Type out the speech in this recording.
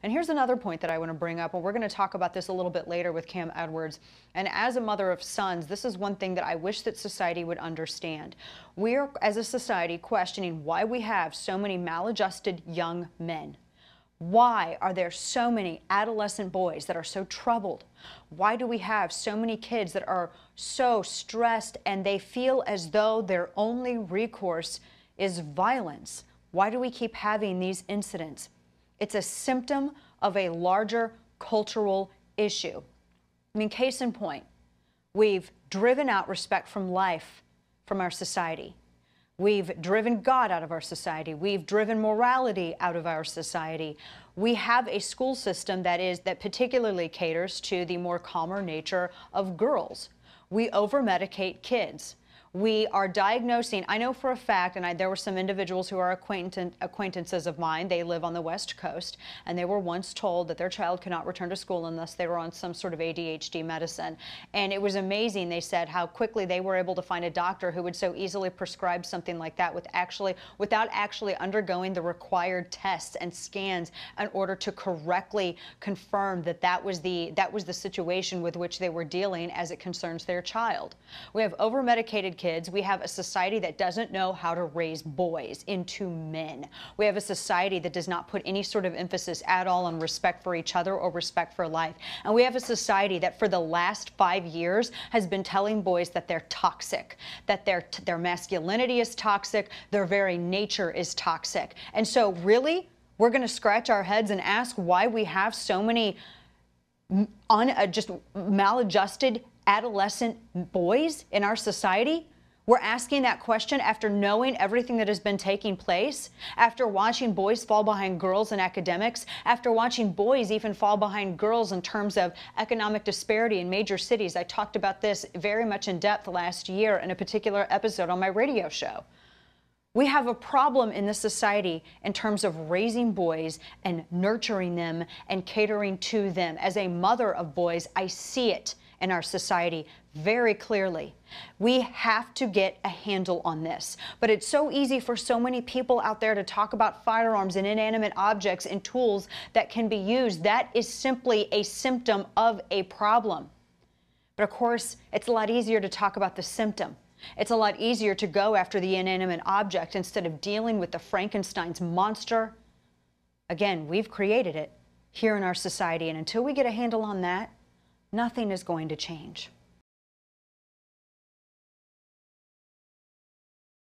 And here's another point that I want to bring up, and we're going to talk about this a little bit later with Cam Edwards. And as a mother of sons, this is one thing that I wish that society would understand. We're, as a society, questioning why we have so many maladjusted young men. Why are there so many adolescent boys that are so troubled? Why do we have so many kids that are so stressed and they feel as though their only recourse is violence? Why do we keep having these incidents? It's a symptom of a larger cultural issue. I mean, case in point, we've driven out respect from life from our society. We've driven God out of our society. We've driven morality out of our society. We have a school system that particularly caters to the more calmer nature of girls. We over-medicate kids. We are diagnosing, I know for a fact, and there were some individuals who are acquaintances of mine, they live on the West Coast, and they were once told that their child could not return to school unless they were on some sort of ADHD medicine. And it was amazing, they said, how quickly they were able to find a doctor who would so easily prescribe something like that without actually undergoing the required tests and scans in order to correctly confirm that that was the situation with which they were dealing as it concerns their child. We have over-medicated kids. We have a society that doesn't know how to raise boys into men. We have a society that does not put any sort of emphasis at all on respect for each other or respect for life. And we have a society that for the last 5 years has been telling boys that they're toxic, that their masculinity is toxic, their very nature is toxic. And so really, we're going to scratch our heads and ask why we have so many just maladjusted adolescent boys in our society? We're asking that question after knowing everything that has been taking place, after watching boys fall behind girls in academics, after watching boys even fall behind girls in terms of economic disparity in major cities. I talked about this very much in depth last year in a particular episode on my radio show. We have a problem in this society in terms of raising boys and nurturing them and catering to them. As a mother of boys, I see it in our society very clearly. We have to get a handle on this. But it's so easy for so many people out there to talk about firearms and inanimate objects and tools that can be used. That is simply a symptom of a problem. But of course, it's a lot easier to talk about the symptom. It's a lot easier to go after the inanimate object instead of dealing with the Frankenstein's monster. Again, we've created it here in our society, and until we get a handle on that, nothing is going to change.